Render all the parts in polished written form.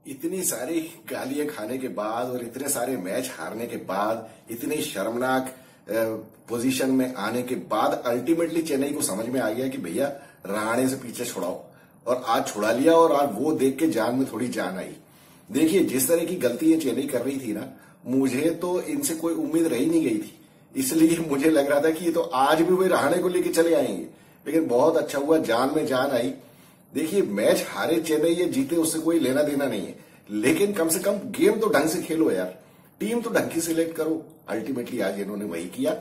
इतनी सारी गालियां खाने के बाद और इतने सारे मैच हारने के बाद, इतनी शर्मनाक पोजीशन में आने के बाद अल्टीमेटली चेन्नई को समझ में आ गया कि भैया रहाणे से पीछे छुड़ाओ, और आज छुड़ा लिया। और आज वो देख के जान में थोड़ी जान आई। देखिए, जिस तरह की गलती ये चेन्नई कर रही थी ना, मुझे तो इनसे कोई उम्मीद रही नहीं गई थी। इसलिए मुझे लग रहा था कि ये तो आज भी वही रहाणे को लेके चले आएंगे, लेकिन बहुत अच्छा हुआ, जान में जान आई। देखिए, मैच हारे चेन्नई या जीते उससे कोई लेना देना नहीं है, लेकिन कम से कम गेम तो ढंग से खेलो यार, टीम तो ढंग की सिलेक्ट करो। अल्टीमेटली आज इन्होंने वही किया,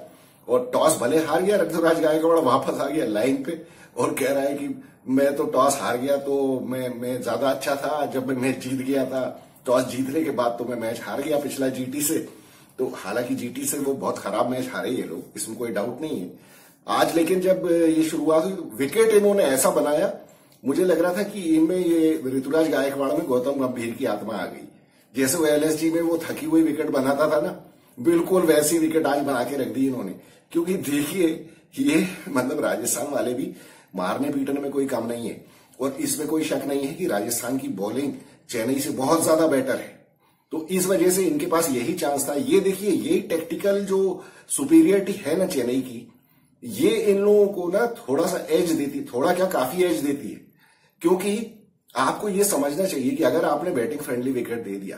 और टॉस भले हार गया, ऋतुराज गायकवाड़ वापस आ गया लाइन पे और कह रहा है कि मैं तो टॉस हार गया तो मैं ज्यादा अच्छा था, जब मैं मैच जीत गया था, टॉस जीतने के बाद तो मैं मैच हार गया पिछला जीटी से। तो हालांकि जीटी से वो बहुत खराब मैच हारे ये लोग, इसमें कोई डाउट नहीं है। आज लेकिन जब ये शुरुआत हुई, विकेट इन्होंने ऐसा बनाया, मुझे लग रहा था कि इनमें ये ऋतुराज गायकवाड़ में गौतम गंभीर की आत्मा आ गई। जैसे वो एलएसजी में वो थकी हुई विकेट बनाता था ना, बिल्कुल वैसी विकेट आज बना के रख दी इन्होंने। क्योंकि देखिए, ये मतलब राजस्थान वाले भी मारने पीटने में कोई कम नहीं है, और इसमें कोई शक नहीं है कि राजस्थान की बॉलिंग चेन्नई से बहुत ज्यादा बेटर है। तो इस वजह से इनके पास यही चांस था। ये देखिए, यही टेक्टिकल जो सुपीरियरिटी है ना चेन्नई की, ये इन लोगों को ना थोड़ा सा एज देती, थोड़ा क्या काफी एज देती है। क्योंकि आपको ये समझना चाहिए कि अगर आपने बैटिंग फ्रेंडली विकेट दे दिया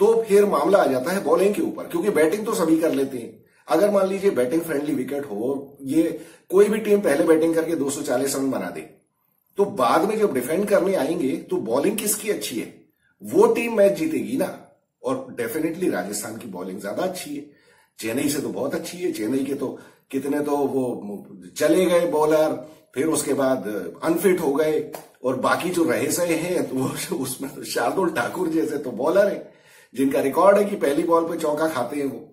तो फिर मामला आ जाता है बॉलिंग के ऊपर, क्योंकि बैटिंग तो सभी कर लेते हैं। अगर मान लीजिए बैटिंग फ्रेंडली विकेट हो, ये कोई भी टीम पहले बैटिंग करके 240 रन बना दे, तो बाद में जब डिफेंड करने आएंगे तो बॉलिंग किसकी अच्छी है, वो टीम मैच जीतेगी ना। और डेफिनेटली राजस्थान की बॉलिंग ज्यादा अच्छी है, चेन्नई से तो बहुत अच्छी है। चेन्नई के तो कितने तो वो चले गए बॉलर, फिर उसके बाद अनफिट हो गए, और बाकी जो रहे सहे हैं तो वो उसमें तो शार्दुल ठाकुर जैसे तो बॉलर हैं जिनका रिकॉर्ड है कि पहली बॉल पे चौका खाते हैं वो।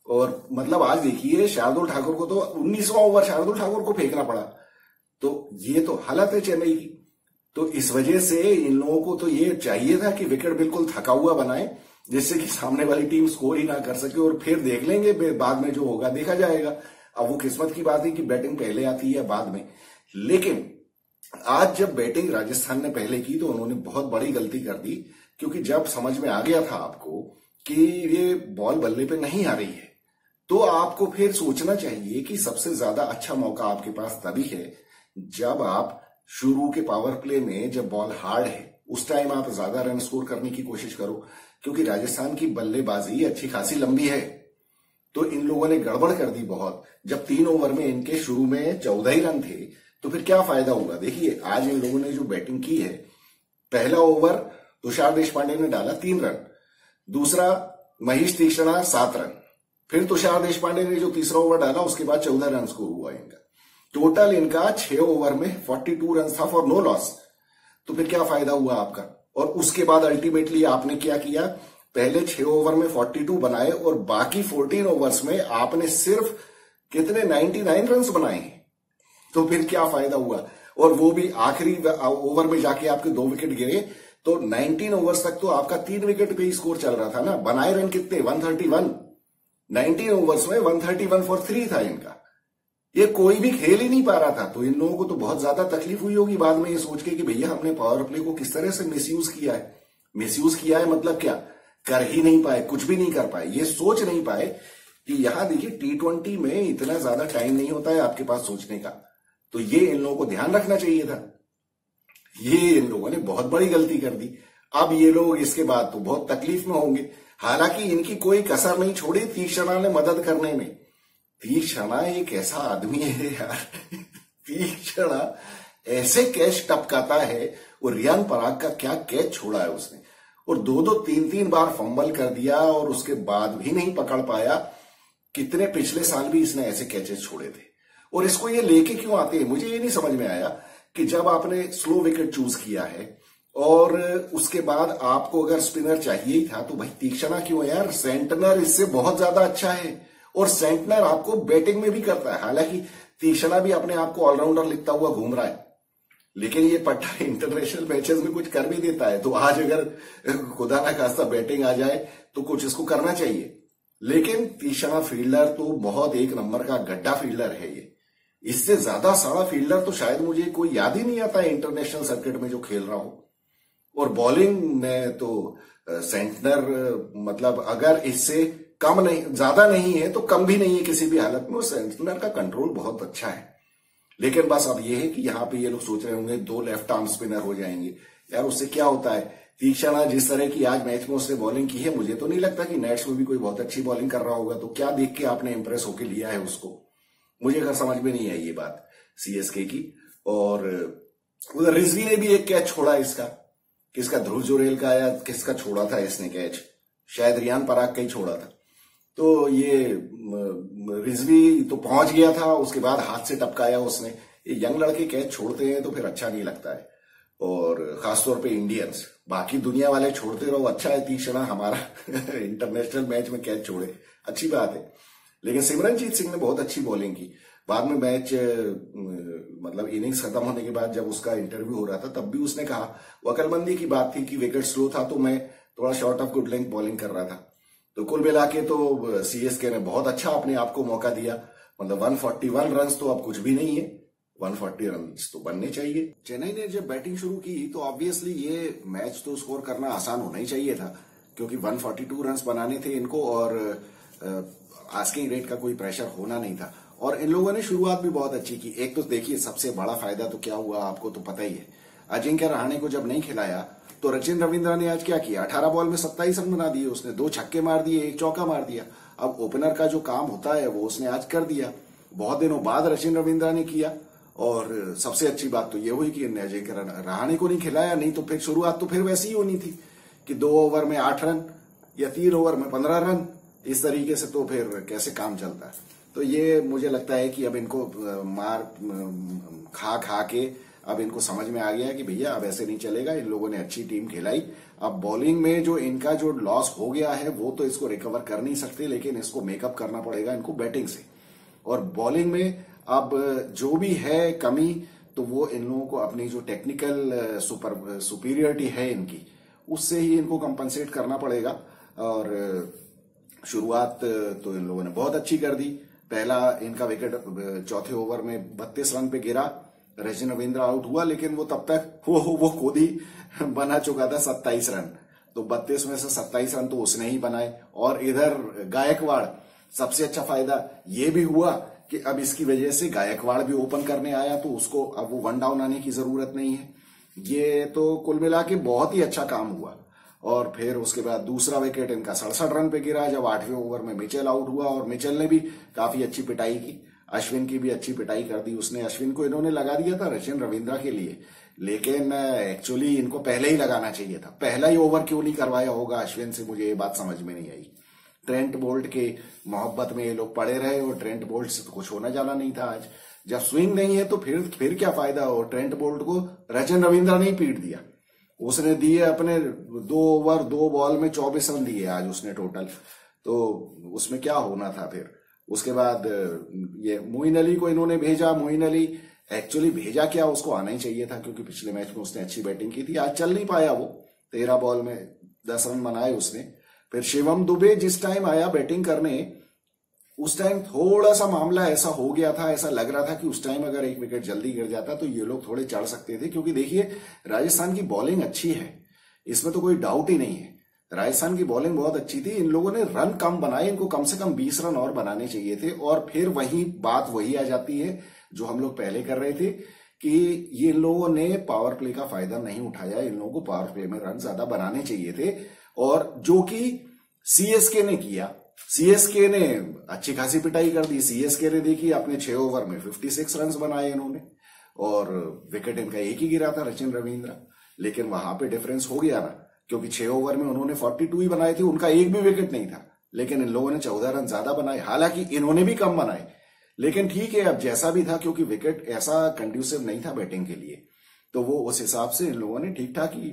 और मतलब आज देखिए, शार्दुल ठाकुर को तो 19वां ओवर शार्दुल ठाकुर को फेंकना पड़ा। तो ये तो हालत है चेन्नई की। तो इस वजह से इन लोगों को तो ये चाहिए था कि विकेट बिल्कुल थका हुआ बनाए, जिससे कि सामने वाली टीम स्कोर ही ना कर सके, और फिर देख लेंगे बाद में जो होगा देखा जाएगा। अब वो किस्मत की बात है कि बैटिंग पहले आती है बाद में। लेकिन आज जब बैटिंग राजस्थान ने पहले की तो उन्होंने बहुत बड़ी गलती कर दी, क्योंकि जब समझ में आ गया था आपको कि ये बॉल बल्ले पे नहीं आ रही है, तो आपको फिर सोचना चाहिए कि सबसे ज्यादा अच्छा मौका आपके पास तभी है जब आप शुरू के पावर प्ले में, जब बॉल हार्ड है, उस टाइम आप ज्यादा रन स्कोर करने की कोशिश करो। क्योंकि राजस्थान की बल्लेबाजी अच्छी खासी लंबी है, तो इन लोगों ने गड़बड़ कर दी बहुत। जब 3 ओवर में इनके शुरू में 14 ही रन थे, तो फिर क्या फायदा हुआ। देखिए, आज इन लोगों ने जो बैटिंग की है, पहला ओवर तुषार देशपांडे ने डाला 3 रन, दूसरा महेश तीक्ष्णा 7 रन, फिर तुषार देशपांडे ने जो तीसरा ओवर डाला उसके बाद 14 रन स्कोर हुआ इनका। टोटल इनका 6 ओवर में 42 रन था फॉर नो लॉस। तो फिर क्या फायदा हुआ आपका। और उसके बाद अल्टीमेटली आपने क्या किया, पहले 6 ओवर में 42 बनाए, और बाकी 14 ओवर्स में आपने सिर्फ कितने 99 रन बनाए हैं। तो फिर क्या फायदा हुआ। और वो भी आखिरी ओवर में जाके आपके 2 विकेट गिरे, तो 19 ओवर्स तक तो आपका 3 विकेट पे ही स्कोर चल रहा था ना। बनाए रन कितने, 131। 19 ओवर्स में 131 फॉर 3 था इनका। ये कोई भी खेल ही नहीं पा रहा था। तो इन लोगों को तो बहुत ज्यादा तकलीफ हुई होगी बाद में ये सोच के कि भैया हमने पावर प्ले को किस तरह से मिसयूज किया है। मिसयूज किया है मतलब क्या, कर ही नहीं पाए, कुछ भी नहीं कर पाए। ये सोच नहीं पाए कि यहां देखिए, T20 में इतना ज्यादा टाइम नहीं होता है आपके पास सोचने का। तो ये इन लोगों को ध्यान रखना चाहिए था। ये इन लोगों ने बहुत बड़ी गलती कर दी। अब ये लोग इसके बाद तो बहुत तकलीफ में होंगे। हालांकि इनकी कोई कसर नहीं छोड़ी तीक्ष्णा ने मदद करने में। तीक्ष्णा एक ऐसा आदमी है यार, तीक्ष्णा ऐसे कैच टपकाता है। और रियान पराग का क्या कैच छोड़ा है उसने, और 2-2 3-3 बार फंबल कर दिया, और उसके बाद भी नहीं पकड़ पाया। कितने पिछले साल भी इसने ऐसे कैचेस छोड़े थे। और इसको ये लेके क्यों आते हैं, मुझे ये नहीं समझ में आया कि जब आपने स्लो विकेट चूज किया है और उसके बाद आपको अगर स्पिनर चाहिए ही था, तो भाई तीक्ष्णा क्यों है यार। सेंटनर इससे बहुत ज्यादा अच्छा है, और सेंटनर आपको बैटिंग में भी करता है। हालांकि तीक्ष्णा भी अपने आप को ऑलराउंडर लिखता हुआ घूम रहा है, लेकिन ये पट्टा इंटरनेशनल मैचेस में कुछ कर भी देता है। तो आज अगर खुदा ना खास्ता बैटिंग आ जाए तो कुछ इसको करना चाहिए। लेकिन तीक्ष्णा फील्डर तो बहुत एक नंबर का गड्ढा फील्डर है ये। इससे ज्यादा सारा फील्डर तो शायद मुझे कोई याद ही नहीं आता है इंटरनेशनल सर्किट में जो खेल रहा हो। और बॉलिंग में तो सेंटनर मतलब अगर इससे कम नहीं, ज्यादा नहीं है तो कम भी नहीं है किसी भी हालत में, और सेंटनर का कंट्रोल बहुत अच्छा है। लेकिन बस अब यह है कि यहाँ पे ये लोग सोच रहे होंगे 2 लेफ्ट आर्म स्पिनर हो जाएंगे। यार उससे क्या होता है, तीक्ष्णा जिस तरह की आज मैच में उसने बॉलिंग की है, मुझे तो नहीं लगता कि नेट्स में भी कोई बहुत अच्छी बॉलिंग कर रहा होगा। तो क्या देख के आपने इंप्रेस होके लिया है उसको, मुझे अगर समझ में नहीं आई ये बात सीएसके की। और उधर रिजवी ने भी एक कैच छोड़ा इसका, किसका, ध्रुव जुरेल का या किसका छोड़ा था इसने कैच, शायद रियान पराग का ही छोड़ा था। तो ये रिजवी तो पहुंच गया था, उसके बाद हाथ से टपकाया उसने। ये यंग लड़के कैच छोड़ते हैं तो फिर अच्छा नहीं लगता है, और खासतौर पे इंडियंस। बाकी दुनिया वाले छोड़ते रहो, अच्छा है तीक्ष्णा हमारा इंटरनेशनल मैच में कैच छोड़े, अच्छी बात है। लेकिन सिमरनजीत सिंह ने बहुत अच्छी बॉलिंग की। बाद में मैच मतलब इनिंग्स खत्म होने के बाद जब उसका इंटरव्यू हो रहा था तब भी उसने कहा, वो अकलमंदी की बात थी कि विकेट स्लो था तो मैं थोड़ा short of good length bowling कर रहा था। तो कुल मिला के तो सीएसके ने बहुत अच्छा अपने आप को मौका दिया। मतलब 141 रन तो अब कुछ भी नहीं है, 140 रन तो बनने चाहिए। चेन्नई ने जब बैटिंग शुरू की तो ऑब्वियसली ये मैच तो स्कोर करना आसान होना ही चाहिए था, क्योंकि 142 रन बनाने थे इनको, और आस्किंग रेट का कोई प्रेशर होना नहीं था। और इन लोगों ने शुरुआत भी बहुत अच्छी की। एक तो देखिए सबसे बड़ा फायदा तो क्या हुआ आपको तो पता ही है, अजिंक्य रहाणे को जब नहीं खिलाया तो रचिन रविंद्रा ने आज क्या किया, 18 बॉल में 27 रन बना दिए उसने, 2 छक्के मार दिए, 1 चौका मार दिया। अब ओपनर का जो काम होता है वो उसने आज कर दिया, बहुत दिनों बाद रचिन रविंद्रा ने किया। और सबसे अच्छी बात तो ये हुई कि अजिंक्य रहाणे को नहीं खिलाया, नहीं तो फिर शुरुआत तो फिर वैसी ही होनी थी कि 2 ओवर में 8 रन या 3 ओवर में 15 रन, इस तरीके से तो फिर कैसे काम चलता है। तो ये मुझे लगता है कि अब इनको मार खा खा के अब इनको समझ में आ गया कि भैया अब ऐसे नहीं चलेगा। इन लोगों ने अच्छी टीम खिलाई, अब बॉलिंग में जो इनका जो लॉस हो गया है वो तो इसको रिकवर कर नहीं सकते, लेकिन इसको मेकअप करना पड़ेगा इनको बैटिंग से। और बॉलिंग में अब जो भी है कमी, तो वो इन लोगों को अपनी जो टेक्निकल सुपीरियरिटी है इनकी, उससे ही इनको कंपनसेट करना पड़ेगा। और शुरुआत तो इन लोगों ने बहुत अच्छी कर दी। पहला इनका विकेट चौथे ओवर में 32 रन पे गिरा, रचिन रविंद्रा आउट हुआ, लेकिन वो तब तक वो खुद ही बना चुका था 27 रन। तो 32 में से 27 रन तो उसने ही बनाए। और इधर गायकवाड़, सबसे अच्छा फायदा ये भी हुआ कि अब इसकी वजह से गायकवाड़ भी ओपन करने आया, तो उसको अब वो 1 डाउन आने की जरूरत नहीं है। ये तो कुल मिला के बहुत ही अच्छा काम हुआ। और फिर उसके बाद दूसरा विकेट इनका 67 रन पे गिरा जब 8वें ओवर में मिचेल आउट हुआ, और मिचेल ने भी काफी अच्छी पिटाई की, अश्विन की भी अच्छी पिटाई कर दी उसने। अश्विन को इन्होंने लगा दिया था रचिन रविंद्रा के लिए, लेकिन एक्चुअली इनको पहले ही लगाना चाहिए था। पहला ही ओवर क्यों नहीं करवाया होगा अश्विन से, मुझे ये बात समझ में नहीं आई। ट्रेंट बोल्ट के मोहब्बत में ये लोग पड़े रहे, और ट्रेंट बोल्ट से तो कुछ होना जाना नहीं था आज। जब स्विंग नहीं है तो फिर क्या फायदा हो। ट्रेंट बोल्ट को रचिन रविंद्रा ने ही पीट दिया, उसने दिए अपने 2 ओवर 2 बॉल में 24 रन दिए आज उसने टोटल, तो उसमें क्या होना था फिर। उसके बाद ये मोइन अली को इन्होंने भेजा। मोइन अली एक्चुअली भेजा क्या, उसको आना ही चाहिए था, क्योंकि पिछले मैच में उसने अच्छी बैटिंग की थी। आज चल नहीं पाया वो, 13 बॉल में 10 रन बनाए उसने। फिर शिवम दुबे जिस टाइम आया बैटिंग करने, उस टाइम थोड़ा सा मामला ऐसा हो गया था, ऐसा लग रहा था कि उस टाइम अगर 1 विकेट जल्दी गिर जाता तो ये लोग थोड़े चढ़ सकते थे। क्योंकि देखिए राजस्थान की बॉलिंग अच्छी है, इसमें तो कोई डाउट ही नहीं है। राजस्थान की बॉलिंग बहुत अच्छी थी, इन लोगों ने रन कम बनाए, इनको कम से कम 20 रन और बनाने चाहिए थे। और फिर बात वही आ जाती है जो हम लोग पहले कर रहे थे कि ये लोगों ने पावर प्ले का फायदा नहीं उठाया, इन लोगों को पावर प्ले में रन ज्यादा बनाने चाहिए थे, और जो कि सीएसके ने किया। सीएसके ने अच्छी खासी पिटाई कर दी। सीएसके ने देखी अपने 6 ओवर में 56 रन बनाए इन्होंने, और विकेट इनका एक ही गिरा था रचिन रविंद्रा। लेकिन वहां पे डिफरेंस हो गया ना, क्योंकि 6 ओवर में उन्होंने 42 ही बनाए थे, उनका एक भी विकेट नहीं था, लेकिन इन लोगों ने 14 रन ज्यादा बनाए। हालांकि इन्होंने भी कम बनाए, लेकिन ठीक है, अब जैसा भी था, क्योंकि विकेट ऐसा कंड्यूसिव नहीं था बैटिंग के लिए, तो वो उस हिसाब से इन लोगों ने ठीक ठाक ही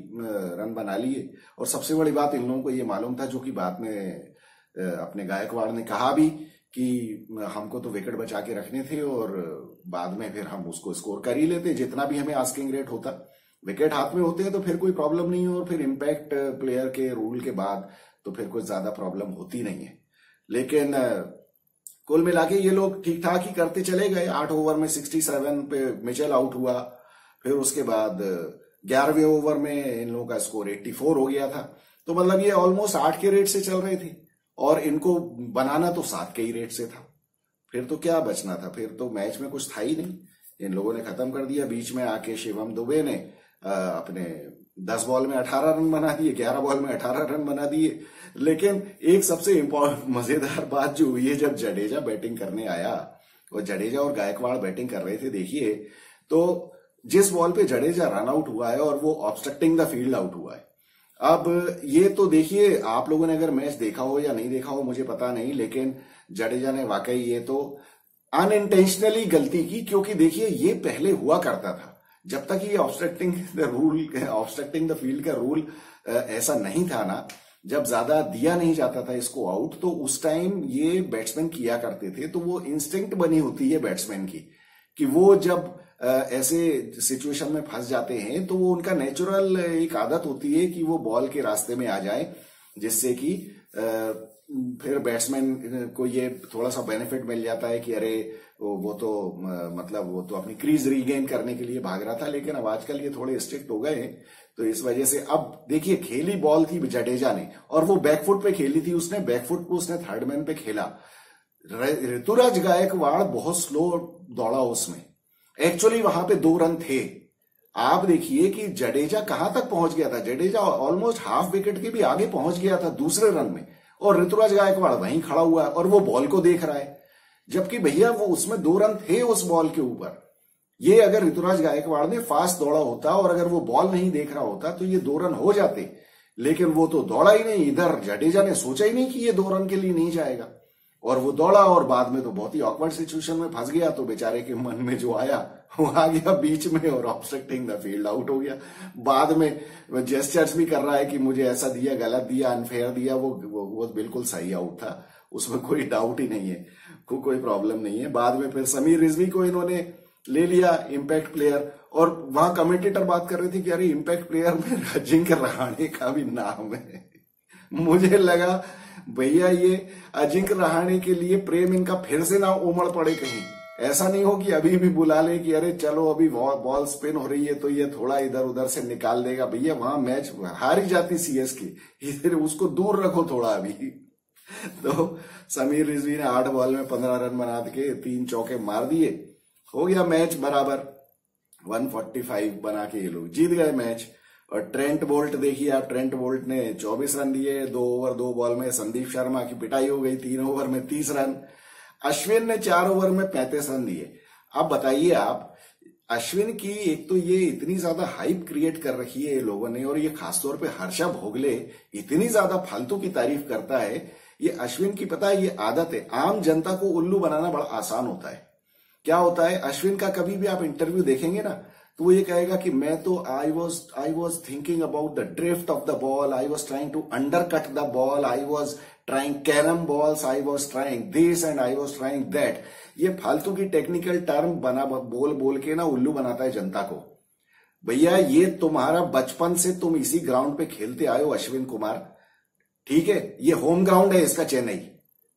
रन बना लिए। और सबसे बड़ी बात इन लोगों को ये मालूम था, जो कि बाद में अपने गायकवाड़ ने कहा भी कि हमको तो विकेट बचा के रखने थे, और बाद में फिर हम उसको स्कोर कर ही लेते, जितना भी हमें आस्किंग रेट होता। विकेट हाथ में होते हैं तो फिर कोई प्रॉब्लम नहीं है, और फिर इम्पैक्ट प्लेयर के रूल के बाद तो फिर कुछ ज्यादा प्रॉब्लम होती नहीं है। लेकिन कुल मिला के ये लोग ठीक ठाक ही करते चले गए। 8 ओवर में 67 पे मिचेल आउट हुआ। फिर उसके बाद 11वें ओवर में इन लोगों का स्कोर 84 हो गया था। तो मतलब ये ऑलमोस्ट 8 के रेट से चल रहे थे और इनको बनाना तो 7 के ही रेट से था। फिर तो क्या बचना था, फिर तो मैच में कुछ था ही नहीं, इन लोगों ने खत्म कर दिया। बीच में आके शिवम दुबे ने अपने 10 बॉल में 18 रन बना दिए, 11 बॉल में 18 रन बना दिए। लेकिन एक सबसे इम्पोर्टेंट मजेदार बात जो हुई है, जब जडेजा बैटिंग करने आया और जडेजा और गायकवाड़ बैटिंग कर रहे थे, देखिए तो जिस बॉल पे जडेजा रन आउट हुआ है और वो ऑब्स्ट्रक्टिंग द फील्ड आउट हुआ है। अब ये तो देखिए, आप लोगों ने अगर मैच देखा हो या नहीं देखा हो मुझे पता नहीं, लेकिन जडेजा ने वाकई ये तो अनइंटेंशनली गलती की, क्योंकि देखिए ये पहले हुआ करता था। जब तक ये ऑब्स्ट्रक्टिंग द फील्ड का रूल ऐसा नहीं था ना, जब ज्यादा दिया नहीं जाता था इसको आउट, तो उस टाइम ये बैट्समैन किया करते थे। तो वो इंस्टिंक्ट बनी होती है बैट्समैन की कि वो जब ऐसे सिचुएशन में फंस जाते हैं तो वो उनका नेचुरल एक आदत होती है कि वो बॉल के रास्ते में आ जाए, जिससे कि फिर बैट्समैन को ये थोड़ा सा बेनिफिट मिल जाता है कि अरे वो तो मतलब वो तो अपनी क्रीज रीगेन करने के लिए भाग रहा था। लेकिन अब आजकल ये थोड़े स्ट्रिक्ट हो गए हैं, तो इस वजह से अब देखिए खेली बॉल थी जडेजा ने और वो बैकफुट पे खेली थी, उसने बैकफुट को उसने थर्ड मैन पे खेला। ऋतुराज गायकवाड़ बहुत स्लो दौड़ा उसमें, एक्चुअली वहां पे 2 रन थे। आप देखिए कि जडेजा कहां तक पहुंच गया था, जडेजा ऑलमोस्ट हाफ विकेट के भी आगे पहुंच गया था दूसरे रन में, और ऋतुराज गायकवाड़ वहीं खड़ा हुआ है और वो बॉल को देख रहा है, जबकि भैया वो उसमें 2 रन थे उस बॉल के ऊपर। ये अगर ऋतुराज गायकवाड़ ने फास्ट दौड़ा होता और अगर वो बॉल नहीं देख रहा होता तो ये 2 रन हो जाते, लेकिन वो तो दौड़ा ही नहीं। इधर जडेजा ने सोचा ही नहीं कि ये 2 रन के लिए नहीं जाएगा, और वो दौड़ा और बाद में तो बहुत ही ऑकवर्ड सिचुएशन में फंस गया। तो बेचारे के मन में जो आया वो आ गया बीच में और ऑब्स्ट्रक्टिंग द फील्ड आउट हो गया। बाद में जेस्चर्स भी कर रहा है कि मुझे ऐसा दिया, गलत दिया, अनफेयर दिया। वो बिल्कुल सही आउट था, उसमें कोई डाउट ही नहीं है, कोई प्रॉब्लम नहीं है। बाद में फिर समीर रिजवी को इन्होंने ले लिया इम्पैक्ट प्लेयर, और वहां कमेंटेटर बात कर रहे थे कि अरे इम्पैक्ट प्लेयर में अजिंक्य रहाणे का भी नाम है। मुझे लगा भैया ये अजिंक्य रहाणे के लिए प्रेम इनका फिर से ना उमड़ पड़े कहीं, ऐसा नहीं हो कि अभी भी बुला ले कि अरे चलो अभी बॉल स्पिन हो रही है तो ये थोड़ा इधर उधर से निकाल देगा। भैया वहां मैच हार ही जाती सीएसके, इधर उसको दूर रखो थोड़ा अभी। तो समीर रिजवी ने 8 बॉल में 15 रन बना के 3 चौके मार दिए, हो गया मैच बराबर। 145 बना के ये लोग जीत गए मैच। और ट्रेंट बोल्ट देखिए आप, ट्रेंट बोल्ट ने 24 रन दिए 2 ओवर 2 बॉल में। संदीप शर्मा की पिटाई हो गई 3 ओवर में 30 रन। अश्विन ने 4 ओवर में 35 रन दिए। अब बताइए आप, अश्विन की एक तो ये इतनी ज्यादा हाइप क्रिएट कर रखी है ये लोगों ने, और ये खासतौर पे हर्षा भोगले इतनी ज्यादा फालतू की तारीफ करता है। ये अश्विन की पता है ये आदत है, आम जनता को उल्लू बनाना बड़ा आसान होता है। क्या होता है अश्विन का, कभी भी आप इंटरव्यू देखेंगे ना तो वो ये कहेगा कि मैं तो I was thinking about the drift of the ball, I was trying to undercut the ball, I was trying carrom balls, I was trying this and I was trying that. ये फालतू की technical term बोल के ना उल्लू बनाता है जनता को। भैया ये तुम्हारा बचपन से तुम इसी ग्राउंड पे खेलते आए हो अश्विन कुमार, ठीक है, ये होम ग्राउंड है इसका चेन्नई।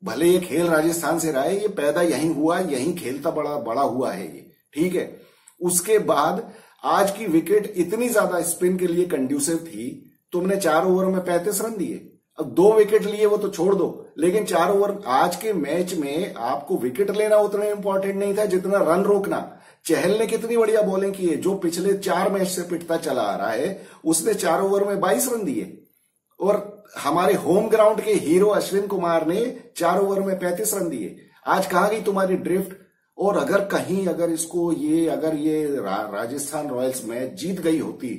भले ये खेल राजस्थान से रहा है, ये पैदा यहीं हुआ, यहीं खेलता बड़ा हुआ है ये, ठीक है। उसके बाद आज की विकेट इतनी ज्यादा स्पिन के लिए कंड्यूसिव थी, तुमने 4 ओवर में 35 रन दिए। अब 2 विकेट लिए वो तो छोड़ दो, लेकिन 4 ओवर आज के मैच में आपको विकेट लेना उतना इंपॉर्टेंट नहीं था जितना रन रोकना। चहल ने कितनी बढ़िया बॉलिंग की है, जो पिछले 4 मैच से पिटता चला आ रहा है, उसने 4 ओवर में 22 रन दिए। और हमारे होम ग्राउंड के हीरो अश्विन कुमार ने 4 ओवर में 35 रन दिए। आज कहां गई तुम्हारी ड्रिफ्ट? और अगर ये राजस्थान रॉयल्स मैच जीत गई होती,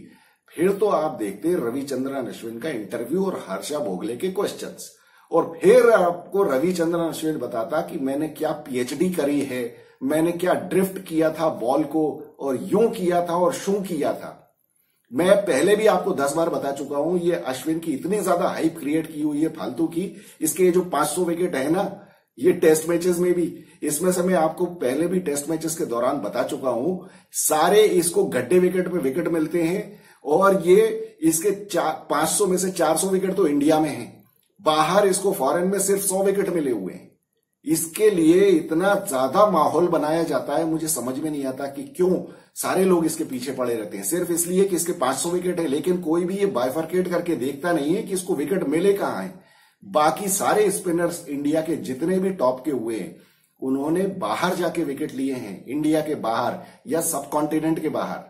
फिर तो आप देखते रविचंद्रन अश्विन का इंटरव्यू और हर्षा भोगले के क्वेश्चंस, और फिर आपको रविचंद्रन अश्विन बताता कि मैंने क्या पीएचडी करी है, मैंने क्या ड्रिफ्ट किया था बॉल को, और यूं किया था और शू किया था। मैं पहले भी आपको 10 बार बता चुका हूं, ये अश्विन की इतनी ज्यादा हाइप क्रिएट की हुई है फालतू की। इसके जो 500 विकेट है ना, ये टेस्ट मैचेस में भी, इसमें से मैं आपको पहले भी टेस्ट मैचेस के दौरान बता चुका हूं, सारे इसको गड्ढे विकेट पे विकेट मिलते हैं। और ये इसके 500 में से 400 विकेट तो इंडिया में है, बाहर इसको फॉरेन में सिर्फ 100 विकेट मिले हुए हैं। इसके लिए इतना ज्यादा माहौल बनाया जाता है, मुझे समझ में नहीं आता कि क्यों सारे लोग इसके पीछे पड़े रहते हैं। सिर्फ इसलिए कि इसके 500 विकेट है, लेकिन कोई भी ये बाइफरकेट करके देखता नहीं है कि इसको विकेट मिले कहां है। बाकी सारे स्पिनर्स इंडिया के जितने भी टॉप के हुए हैं, उन्होंने बाहर जाके विकेट लिए हैं, इंडिया के बाहर या सब कॉन्टिनेंट के बाहर।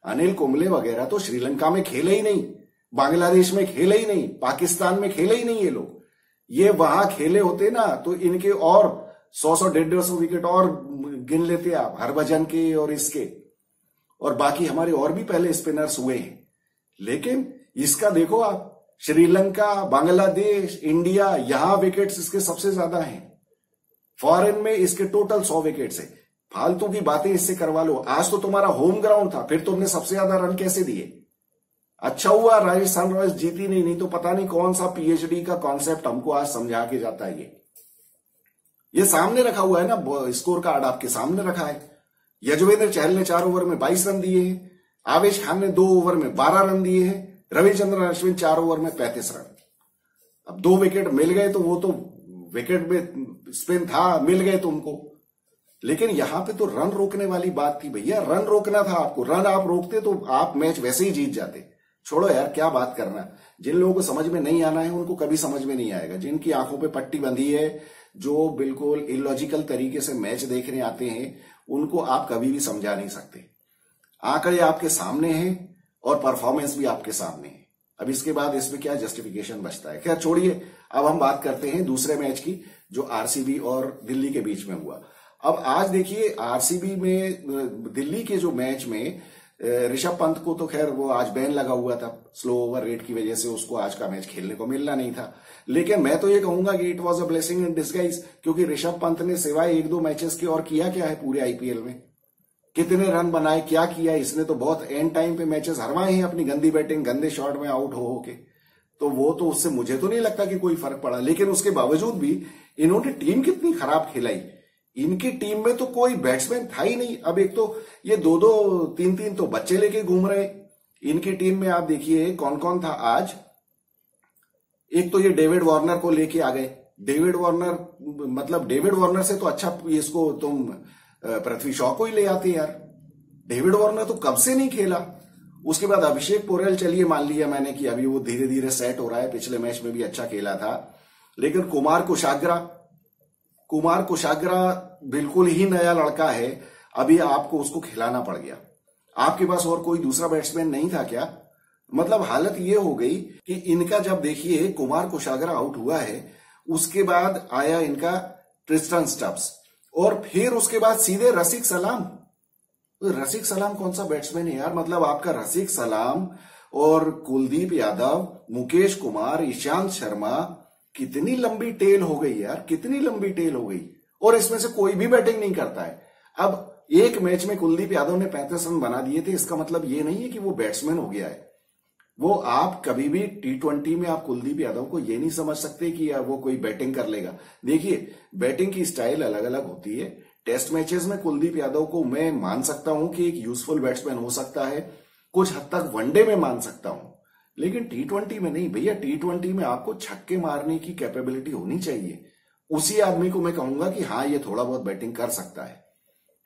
अनिल कुंबले वगैरह तो श्रीलंका में खेले ही नहीं, बांग्लादेश में खेले ही नहीं, पाकिस्तान में खेले ही नहीं। ये लोग ये वहां खेले होते ना तो इनके और 100-100, 150 विकेट और गिन लेते आप, हरभजन के और इसके, और बाकी हमारे और भी पहले स्पिनर्स हुए हैं। लेकिन इसका देखो आप, श्रीलंका, बांग्लादेश, इंडिया, यहां विकेट्स इसके सबसे ज्यादा हैं। फॉरेन में इसके टोटल 100 विकेट्स है। फालतू की बातें इससे करवा लो। आज तो तुम्हारा होम ग्राउंड था, फिर तुमने सबसे ज्यादा रन कैसे दिए? अच्छा हुआ राजस्थान रॉयल्स जीती नहीं तो पता नहीं कौन सा पीएचडी का कॉन्सेप्ट हमको आज समझा के जाता है। ये सामने रखा हुआ है ना, स्कोर कार्ड आपके सामने रखा है। यजुवेंद्र चहल ने 4 ओवर में 22 रन दिए हैं, आवेश खान ने 2 ओवर में 12 रन दिए हैं, रविचंद्रन अश्विन 4 ओवर में 35 रन। अब 2 विकेट मिल गए तो वो तो विकेट में स्पिन था, मिल गए तुमको। लेकिन यहां पे तो रन रोकने वाली बात थी भैया, रन रोकना था आपको। रन आप रोकते तो आप मैच वैसे ही जीत जाते। छोड़ो यार, क्या बात करना। जिन लोगों को समझ में नहीं आना है उनको कभी समझ में नहीं आएगा। जिनकी आंखों पे पट्टी बंधी है, जो बिल्कुल इलॉजिकल तरीके से मैच देखने आते हैं, उनको आप कभी भी समझा नहीं सकते। आंकड़े आपके सामने हैं और परफॉर्मेंस भी आपके सामने है। अब इसके बाद इसमें क्या जस्टिफिकेशन बचता है? खैर छोड़िए, अब हम बात करते हैं दूसरे मैच की, जो आरसीबी और दिल्ली के बीच में हुआ। अब आज देखिए, आरसीबी में दिल्ली के जो मैच में ऋषभ पंत को तो खैर वो आज बैन लगा हुआ था, स्लो ओवर रेट की वजह से उसको आज का मैच खेलने को मिलना नहीं था। लेकिन मैं तो ये कहूंगा कि it was a blessing in disguise, क्योंकि ऋषभ पंत ने सिवाय 1-2 मैचेस के और किया क्या है पूरे आईपीएल में? कितने रन बनाए, क्या किया इसने? तो बहुत एंड टाइम पे मैचेस हरवाए हैं अपनी गंदी बैटिंग, गंदे शॉट में आउट हो के। तो वो तो उससे मुझे तो नहीं लगता कि कोई फर्क पड़ा। लेकिन उसके बावजूद भी इन्होंने टीम कितनी खराब खिलाई। इनकी टीम में तो कोई बैट्समैन था ही नहीं। अब एक तो ये 2-2, 3-3 तो बच्चे लेके घूम रहे। इनकी टीम में आप देखिए कौन कौन था आज। एक तो ये डेविड वार्नर को लेके आ गए। डेविड वार्नर, मतलब डेविड वार्नर से तो अच्छा इसको तुम पृथ्वी शॉ को ही ले आते यार। डेविड वार्नर तो कब से नहीं खेला। उसके बाद अभिषेक पोरेल, चलिए मान लिया मैंने कि अभी वो धीरे धीरे सेट हो रहा है, पिछले मैच में भी अच्छा खेला था। लेकिन कुमार कुशाग्रा बिल्कुल ही नया लड़का है, अभी आपको उसको खिलाना पड़ गया। आपके पास और कोई दूसरा बैट्समैन नहीं था क्या? मतलब हालत ये हो गई कि इनका, जब देखिए कुमार कुशाग्रा आउट हुआ है, उसके बाद आया इनका ट्रिस्टन स्टब्स, और फिर उसके बाद सीधे रसिक सलाम। तो रसिक सलाम कौन सा बैट्समैन है यार? मतलब आपका रसिक सलाम और कुलदीप यादव, मुकेश कुमार, ईशांत शर्मा, कितनी लंबी टेल हो गई यार, कितनी लंबी टेल हो गई। और इसमें से कोई भी बैटिंग नहीं करता है। अब एक मैच में कुलदीप यादव ने 35 रन बना दिए थे, इसका मतलब ये नहीं है कि वो बैट्समैन हो गया है। वो आप कभी भी T20 में आप कुलदीप यादव को ये नहीं समझ सकते कि यार वो कोई बैटिंग कर लेगा। देखिए, बैटिंग की स्टाइल अलग अलग होती है। टेस्ट मैचेस में कुलदीप यादव को मैं मान सकता हूं कि एक यूजफुल बैट्समैन हो सकता है, कुछ हद तक वनडे में मान सकता हूं, लेकिन T20 में नहीं भैया। T20 में आपको छक्के मारने की कैपेबिलिटी होनी चाहिए। उसी आदमी को मैं कहूंगा कि हाँ, ये थोड़ा बहुत बैटिंग कर सकता है।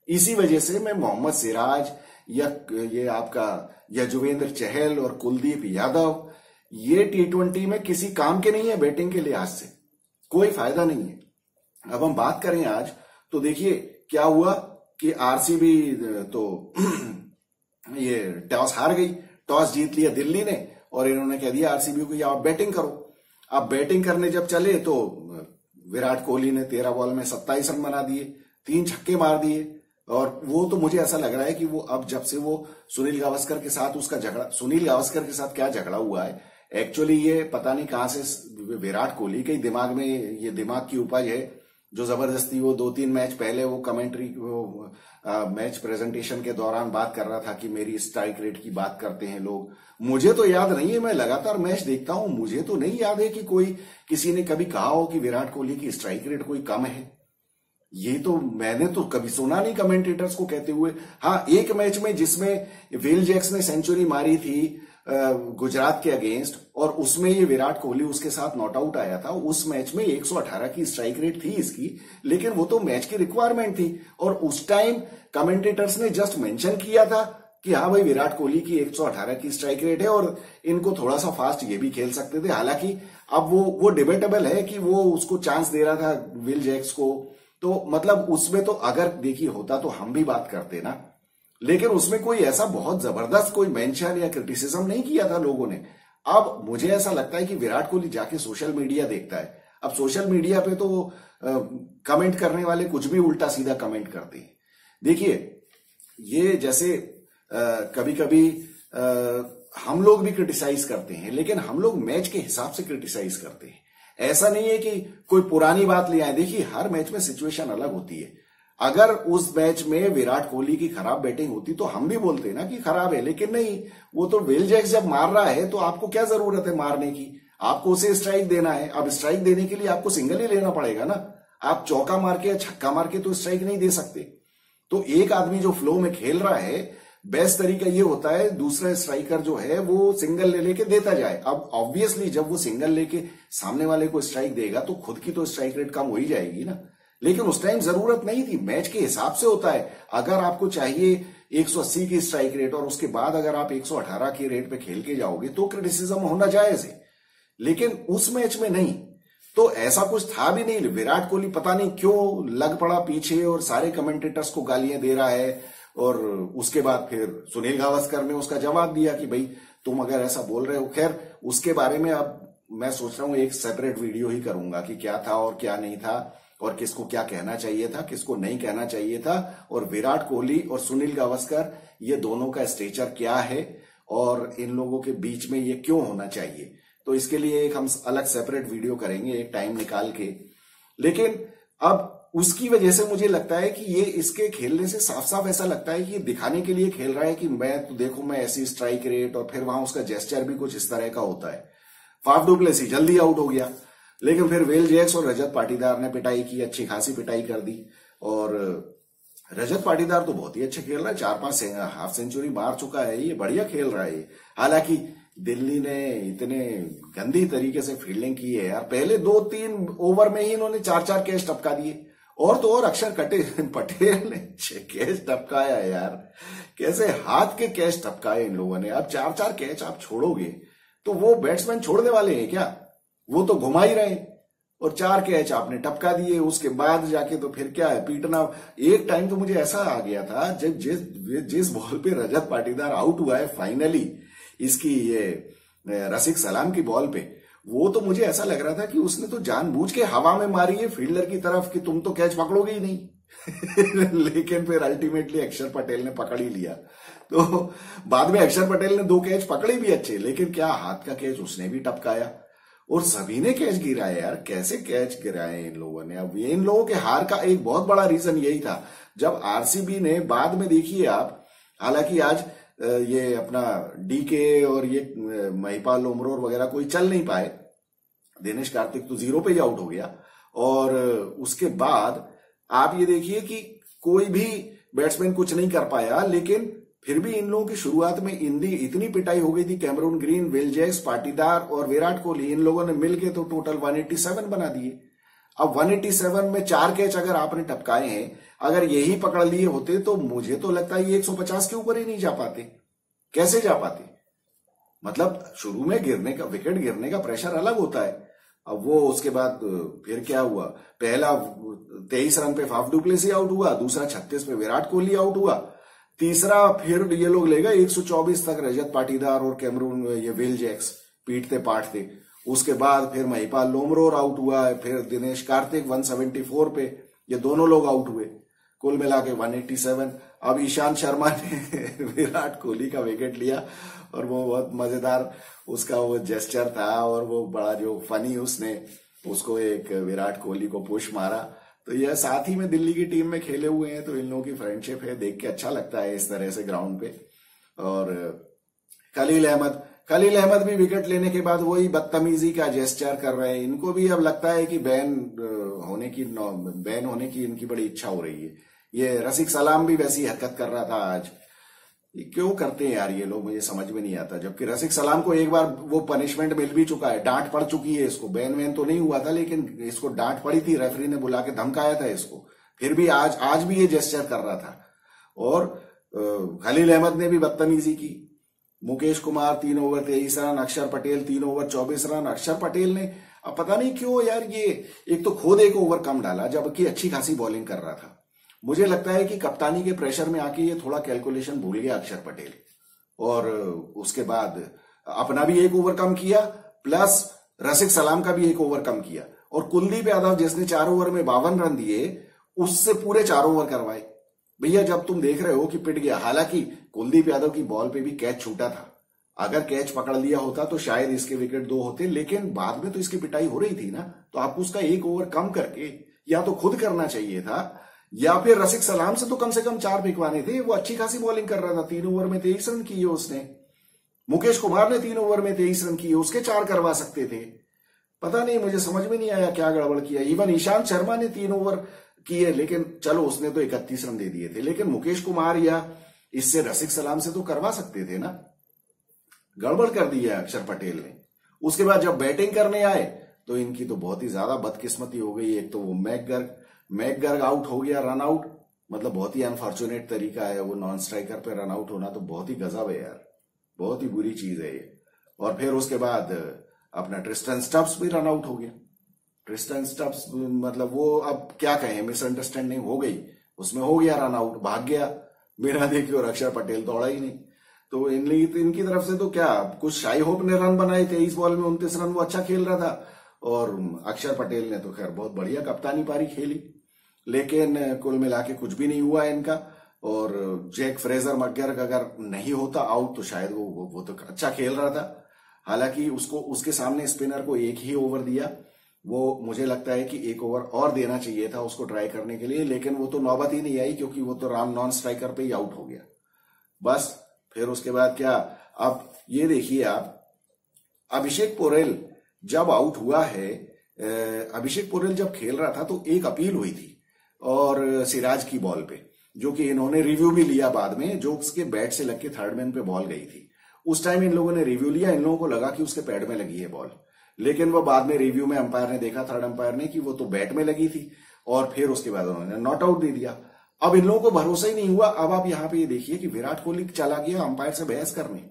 इसी वजह से मैं मोहम्मद सिराज या ये आपका यजुवेंद्र चहल और कुलदीप यादव, ये T20 में किसी काम के नहीं है बैटिंग के लिहाज से, कोई फायदा नहीं है। अब हम बात करें आज, तो देखिए क्या हुआ कि आरसीबी तो ये टॉस हार गई। टॉस जीत लिया दिल्ली ने और इन्होंने कह दिया आरसीबी को, आप बैटिंग करो। अब बैटिंग करने जब चले तो विराट कोहली ने 13 बॉल में 27 रन बना दिए, 3 छक्के मार दिए। और वो तो मुझे ऐसा लग रहा है कि वो अब जब से वो सुनील गावस्कर के साथ उसका झगड़ा, सुनील गावस्कर के साथ क्या झगड़ा हुआ है एक्चुअली, ये पता नहीं कहां से विराट कोहली के दिमाग में ये दिमाग की उपज है, जो जबरदस्ती वो 2-3 मैच पहले वो कमेंट्री, वो मैच प्रेजेंटेशन के दौरान बात कर रहा था कि मेरी स्ट्राइक रेट की बात करते हैं लोग। मुझे तो याद नहीं है, मैं लगातार मैच देखता हूं, मुझे तो नहीं याद है कि किसी ने कभी कहा हो कि विराट कोहली की स्ट्राइक रेट कोई कम है। ये तो मैंने तो कभी सुना नहीं कमेंटेटर्स को कहते हुए। हाँ, एक मैच में जिसमें विल जैक्स ने सेंचुरी मारी थी गुजरात के अगेंस्ट, और उसमें ये विराट कोहली उसके साथ नॉट आउट आया था। उस मैच में 118 की स्ट्राइक रेट थी इसकी, लेकिन वो तो मैच की रिक्वायरमेंट थी। और उस टाइम कमेंटेटर्स ने जस्ट मेंशन किया था कि हाँ भाई विराट कोहली की 118 की स्ट्राइक रेट है और इनको थोड़ा सा फास्ट ये भी खेल सकते थे। हालांकि अब वो डिबेटेबल है कि वो उसको चांस दे रहा था विल जैक्स को, तो मतलब उसमें तो अगर देखिए होता तो हम भी बात करते ना, लेकिन उसमें कोई ऐसा बहुत जबरदस्त कोई मेंशन या क्रिटिसिज्म नहीं किया था लोगों ने। अब मुझे ऐसा लगता है कि विराट कोहली जाके सोशल मीडिया देखता है। अब सोशल मीडिया पे तो कमेंट करने वाले कुछ भी उल्टा सीधा कमेंट करते हैं। देखिए ये जैसे कभी कभी हम लोग भी क्रिटिसाइज करते हैं, लेकिन हम लोग मैच के हिसाब से क्रिटिसाइज करते हैं। ऐसा नहीं है कि कोई पुरानी बात ले आए। देखिए हर मैच में सिचुएशन अलग होती है। अगर उस मैच में विराट कोहली की खराब बैटिंग होती तो हम भी बोलते ना कि खराब है, लेकिन नहीं, वो तो विल जैक्स जब मार रहा है तो आपको क्या जरूरत है मारने की, आपको उसे स्ट्राइक देना है। अब स्ट्राइक देने के लिए आपको सिंगल ही लेना पड़ेगा ना, आप चौका मार के या छक्का मार के तो स्ट्राइक नहीं दे सकते। तो एक आदमी जो फ्लो में खेल रहा है, बेस्ट तरीका ये होता है दूसरा स्ट्राइकर जो है वो सिंगल ले लेके देता जाए। अब ऑब्वियसली जब वो सिंगल लेके सामने वाले को स्ट्राइक देगा तो खुद की तो स्ट्राइक रेट कम हो ही जाएगी ना, लेकिन उस टाइम जरूरत नहीं थी। मैच के हिसाब से होता है। अगर आपको चाहिए 180 की स्ट्राइक रेट और उसके बाद अगर आप 118 की रेट पे खेल के जाओगे तो क्रिटिसिज्म होना जायज है, लेकिन उस मैच में नहीं। तो ऐसा कुछ था भी नहीं। विराट कोहली पता नहीं क्यों लग पड़ा पीछे और सारे कमेंटेटर्स को गालियां दे रहा है, और उसके बाद फिर सुनील गावस्कर ने उसका जवाब दिया कि भाई तुम अगर ऐसा बोल रहे हो। खैर उसके बारे में अब मैं सोच रहा हूं एक सेपरेट वीडियो ही करूंगा कि क्या था और क्या नहीं था, और किसको क्या कहना चाहिए था, किसको नहीं कहना चाहिए था, और विराट कोहली और सुनील गावस्कर ये दोनों का स्टेचर क्या है और इन लोगों के बीच में ये क्यों होना चाहिए। तो इसके लिए एक हम अलग सेपरेट वीडियो करेंगे एक टाइम निकाल के। लेकिन अब उसकी वजह से मुझे लगता है कि ये इसके खेलने से साफ साफ ऐसा लगता है कि ये दिखाने के लिए खेल रहा है कि मैं तो देखो मैं ऐसी स्ट्राइक रेट, और फिर वहां उसका जेस्चर भी कुछ इस तरह का होता है। फाफ डु प्लेसी जल्दी आउट हो गया, लेकिन फिर विल जैक्स और रजत पाटीदार ने पिटाई की, अच्छी खासी पिटाई कर दी। और रजत पाटीदार तो बहुत ही अच्छे खेल रहा है, 4-5 हाफ सेंचुरी मार चुका है, ये बढ़िया खेल रहा है। हालांकि दिल्ली ने इतने गंदी तरीके से फील्डिंग की है यार, पहले 2-3 ओवर में ही इन्होंने 4-4 कैच टपका दिए। और तो और अक्षर पटेल ने कैच टपकाया यार, कैसे हाथ के कैच टपकाए इन लोगों ने। अब 4-4 कैच आप छोड़ोगे तो वो बैट्समैन छोड़ने वाले हैं क्या, वो तो घुमा ही रहे। और 4 कैच आपने टपका दिए, उसके बाद जाके तो फिर क्या है पीटना। एक टाइम तो मुझे ऐसा आ गया था जब जिस बॉल पे रजत पाटीदार आउट हुआ है फाइनली, इसकी ये रसिक सलाम की बॉल पे, वो तो मुझे ऐसा लग रहा था कि उसने तो जानबूझ के हवा में मारी है फील्डर की तरफ कि तुम तो कैच पकड़ोगे ही नहीं। लेकिन फिर अल्टीमेटली अक्षर पटेल ने पकड़ ही लिया। तो बाद में अक्षर पटेल ने 2 कैच पकड़े भी अच्छे, लेकिन क्या हाथ का कैच उसने भी टपकाया। और सभी ने कैच गिराए यार, कैसे कैच गिराए इन लोगों ने। अब इन लोगों के हार का एक बहुत बड़ा रीजन यही था, जब आरसीबी ने बाद में देखिए आप, हालांकि आज ये अपना डीके और ये महिपाल लोमरोर वगैरह कोई चल नहीं पाए, दिनेश कार्तिक तो 0 पे ही आउट हो गया। और उसके बाद आप ये देखिए कि कोई भी बैट्समैन कुछ नहीं कर पाया, लेकिन फिर भी इन लोगों की शुरुआत में इतनी पिटाई हो गई थी। Cameron Green, Will Jacks, Patidar और विराट कोहली, इन लोगों ने मिलके तो टोटल 187 बना दिए। अब 187 में 4 कैच अगर आपने टपकाए हैं, अगर यही पकड़ लिए होते तो मुझे तो लगता है ये 150 के ऊपर ही नहीं जा पाते। कैसे जा पाते, मतलब शुरू में गिरने का, विकेट गिरने का प्रेशर अलग होता है। अब वो उसके बाद फिर क्या हुआ, पहला 23 रन पे फाफ डु प्लेसी आउट हुआ, दूसरा 36 पे विराट कोहली आउट हुआ, तीसरा फिर ये लोग ले गए 124 तक रजत पाटीदार और कैमरून ये विल जैक्स पीटते पाटते। उसके बाद फिर महिपाल लोमरोर आउट हुआ, फिर दिनेश कार्तिक 174 पे, ये दोनों लोग आउट हुए, कुल मिला के 187। अब ईशांत शर्मा ने विराट कोहली का विकेट लिया और वो बहुत मजेदार उसका वो जेस्चर था, और वो बड़ा जो फनी उसने उसको एक विराट कोहली को पुश मारा। तो यह साथ ही में दिल्ली की टीम में खेले हुए हैं, तो इन लोगों की फ्रेंडशिप है, देख के अच्छा लगता है इस तरह से ग्राउंड पे। और खलील अहमद भी विकेट लेने के बाद वही बदतमीजी का जेस्चर कर रहे हैं। इनको भी अब लगता है कि बैन होने की इनकी बड़ी इच्छा हो रही है। ये रसिक सलाम भी वैसी हरकत कर रहा था आज। ये क्यों करते हैं यार ये लोग, मुझे समझ में नहीं आता। जबकि रसिक सलाम को एक बार वो पनिशमेंट मिल भी चुका है, डांट पड़ चुकी है इसको, बैन वैन तो नहीं हुआ था लेकिन इसको डांट पड़ी थी, रेफरी ने बुला के धमकाया था इसको, फिर भी आज भी ये जेस्चर कर रहा था। और खलील अहमद ने भी बदतमीजी की। मुकेश कुमार 3 ओवर 23 रन, अक्षर पटेल 3 ओवर 24 रन। अक्षर पटेल ने अब पता नहीं क्यों यार ये एक तो खुद 1 ओवर कम डाला जबकि अच्छी खासी बॉलिंग कर रहा था। मुझे लगता है कि कप्तानी के प्रेशर में आके ये थोड़ा कैलकुलेशन भूल गया अक्षर पटेल, और उसके बाद अपना भी 1 ओवर कम किया, प्लस रसिक सलाम का भी 1 ओवर कम किया। और कुलदीप यादव जिसने 4 ओवर में 52 रन दिए उससे पूरे 4 ओवर करवाए। भैया जब तुम देख रहे हो कि पिट गया, हालांकि कुलदीप यादव की बॉल पे भी कैच छूटा था, अगर कैच पकड़ लिया होता तो शायद इसके विकेट 2 होते, लेकिन बाद में तो इसकी पिटाई हो रही थी ना, तो आपको उसका 1 ओवर कम करके या तो खुद करना चाहिए था या फिर रसिक सलाम से तो कम 4 फेंकवाने थे। वो अच्छी खासी बॉलिंग कर रहा था, 3 ओवर में 23 रन किए उसने। मुकेश कुमार ने 3 ओवर में 23 रन किए, उसके 4 करवा सकते थे। पता नहीं, मुझे समझ में नहीं आया क्या गड़बड़ किया। इवन ईशांत शर्मा ने 3 ओवर किए, लेकिन चलो उसने तो 31 रन दे दिए थे, लेकिन मुकेश कुमार या इससे रसिक सलाम से तो करवा सकते थे ना। गड़बड़ कर दी है अक्षर पटेल ने। उसके बाद जब बैटिंग करने आए तो इनकी तो बहुत ही ज्यादा बदकिस्मती हो गई। एक तो वो मैकगर्ग आउट हो गया, रन आउट, मतलब बहुत ही अनफॉर्चुनेट तरीका है वो नॉन स्ट्राइकर पे रन आउट होना, तो बहुत ही गजब है यार, बहुत ही बुरी चीज है ये। और फिर उसके बाद अपना ट्रिस्टन स्टब्स भी रन आउट हो गया। ट्रिस्टन स्टब्स मतलब वो अब क्या कहें, मिसअंडरस्टैंडिंग हो गई, उसमें हो गया रन आउट, भाग गया बिना देखे, और अक्षर पटेल दौड़ा ही नहीं। तो इनकी तरफ से तो क्या, कुछ शाई होप ने रन बनाए, 23 बॉल में 29 रन, वो अच्छा खेल रहा था। और अक्षर पटेल ने तो खैर बहुत बढ़िया कप्तानी पारी खेली, लेकिन कुल मिला के कुछ भी नहीं हुआ इनका। और जैक फ्रेजर मैकगर्ग अगर नहीं होता आउट तो शायद वो तो अच्छा खेल रहा था। हालांकि उसके सामने स्पिनर को 1 ही ओवर दिया, वो मुझे लगता है कि 1 ओवर और देना चाहिए था उसको ट्राई करने के लिए, लेकिन वो तो नौबत ही नहीं आई क्योंकि वो तो राम नॉन स्ट्राइकर पे ही आउट हो गया बस। फिर उसके बाद क्या, अब ये देखिए आप, अभिषेक पोरेल जब आउट हुआ है, अभिषेक पोरेल जब खेल रहा था तो एक अपील हुई थी और सिराज की बॉल पे, जो कि इन्होंने रिव्यू भी लिया बाद में, जो उसके बैट से लग के थर्ड मैन पे बॉल गई थी। उस टाइम इन लोगों ने रिव्यू लिया, इन लोगों को लगा कि उसके पैड में लगी है बॉल, लेकिन वो बाद में रिव्यू में अंपायर ने देखा, थर्ड अंपायर ने, कि वो तो बैट में लगी थी, और फिर उसके बाद उन्होंने नॉट आउट दे दिया। अब इन लोगों को भरोसा ही नहीं हुआ। अब आप यहाँ पे ये देखिए कि विराट कोहली चला गया अंपायर से बहस करने।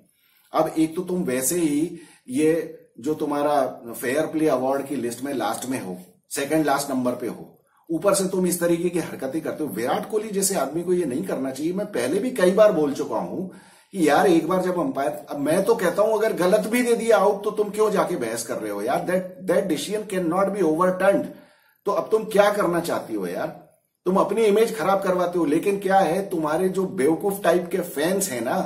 अब एक तो तुम वैसे ही ये जो तुम्हारा फेयर प्ले अवार्ड की लिस्ट में लास्ट में हो, सेकंड लास्ट नंबर पे हो, ऊपर से तुम इस तरीके की हरकतें करते हो। विराट कोहली जैसे आदमी को ये नहीं करना चाहिए। मैं पहले भी कई बार बोल चुका हूं कि यार एक बार जब अंपायर, अब मैं तो कहता हूं अगर गलत भी दे दिया आउट तो तुम क्यों जाके बहस कर रहे हो यार, that decision can not be ओवरटर्न्ड। तो अब तुम क्या करना चाहती हो यार, तुम अपनी इमेज खराब करवाते हो। लेकिन क्या है, तुम्हारे जो बेवकूफ टाइप के फैंस हैं ना,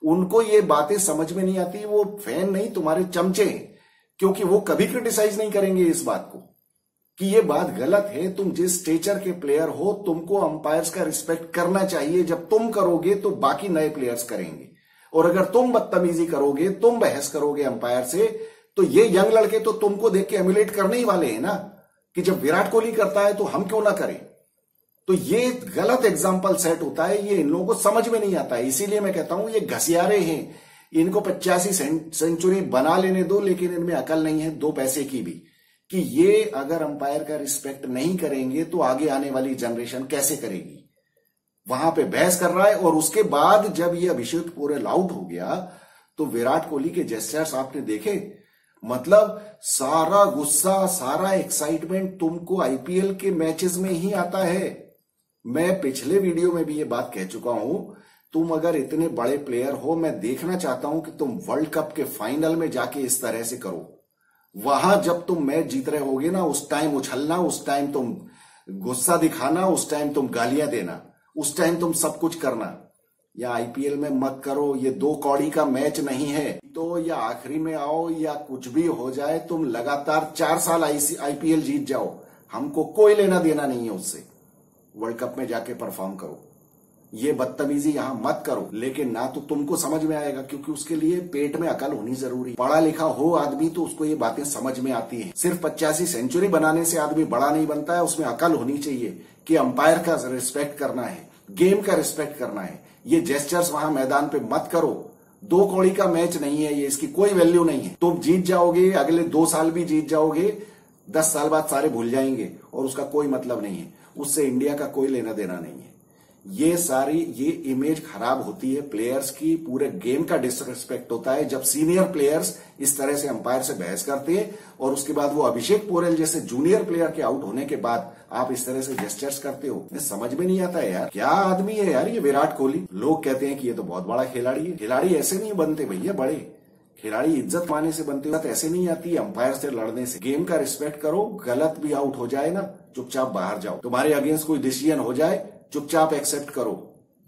उनको ये बातें समझ में नहीं आती। वो फैन नहीं, तुम्हारे चमचे हैं, क्योंकि वो कभी क्रिटिसाइज नहीं करेंगे इस बात को कि ये बात गलत है। तुम जिस स्टेचर के प्लेयर हो, तुमको अंपायर्स का रिस्पेक्ट करना चाहिए। जब तुम करोगे तो बाकी नए प्लेयर्स करेंगे, और अगर तुम बदतमीजी करोगे, तुम बहस करोगे अंपायर से, तो ये यंग लड़के तो तुमको देख के एमुलेट करने ही वाले हैं ना, कि जब विराट कोहली करता है तो हम क्यों ना करें। तो ये गलत एग्जाम्पल सेट होता है, ये इन लोगों को समझ में नहीं आता है। इसीलिए मैं कहता हूं ये घसियारे हैं, इनको 85 सेंचुरी बना लेने दो, लेकिन इनमें अकल नहीं है 2 पैसे की भी, कि ये अगर अंपायर का रिस्पेक्ट नहीं करेंगे तो आगे आने वाली जनरेशन कैसे करेगी। वहां पे बहस कर रहा है, और उसके बाद जब ये अभिषेक पोरेल आउट हो गया तो विराट कोहली के जेस्चर्स आपने देखे, मतलब सारा गुस्सा, सारा एक्साइटमेंट तुमको आईपीएल के मैचेस में ही आता है। मैं पिछले वीडियो में भी ये बात कह चुका हूं, तुम अगर इतने बड़े प्लेयर हो, मैं देखना चाहता हूं कि तुम वर्ल्ड कप के फाइनल में जाके इस तरह से करो। वहां जब तुम मैच जीत रहे होगे ना, उस टाइम उछलना, उस टाइम तुम गुस्सा दिखाना, उस टाइम तुम गालियां देना, उस टाइम तुम सब कुछ करना। या आईपीएल में मत करो, ये 2 कौड़ी का मैच नहीं है। तो या आखिरी में आओ या कुछ भी हो जाए, तुम लगातार 4 साल आईपीएल जीत जाओ, हमको कोई लेना देना नहीं है उससे। वर्ल्ड कप में जाके परफॉर्म करो, ये बदतमीजी यहां मत करो। लेकिन ना तो तुमको समझ में आएगा, क्योंकि उसके लिए पेट में अकल होनी जरूरी। पढ़ा लिखा हो आदमी तो उसको ये बातें समझ में आती हैं। सिर्फ 85 सेंचुरी बनाने से आदमी बड़ा नहीं बनता है, उसमें अकल होनी चाहिए कि अंपायर का रिस्पेक्ट करना है, गेम का रिस्पेक्ट करना है। ये जेस्चर्स वहां मैदान पे मत करो। 2 कौड़ी का मैच नहीं है ये, इसकी कोई वैल्यू नहीं है। तुम जीत जाओगे, अगले 2 साल भी जीत जाओगे, 10 साल बाद सारे भूल जाएंगे और उसका कोई मतलब नहीं है। उससे इंडिया का कोई लेना देना नहीं है। ये इमेज खराब होती है प्लेयर्स की, पूरे गेम का डिसरिस्पेक्ट होता है जब सीनियर प्लेयर्स इस तरह से अंपायर से बहस करते हैं और उसके बाद वो अभिषेक पोरेल जैसे जूनियर प्लेयर के आउट होने के बाद आप इस तरह से जेस्चर्स करते हो। समझ में नहीं आता है यार, क्या आदमी है यार ये विराट कोहली। लोग कहते हैं कि ये तो बहुत बड़ा खिलाड़ी है। खिलाड़ी ऐसे नहीं बनते भैया, बड़े खिलाड़ी इज्जत पाने से बनते हैं, ऐसे नहीं आती अंपायर से लड़ने से। गेम का रिस्पेक्ट करो, गलत भी आउट हो जाए ना चुपचाप बाहर जाओ, तुम्हारे अगेंस्ट कोई डिसीजन हो जाए चुपचाप एक्सेप्ट करो,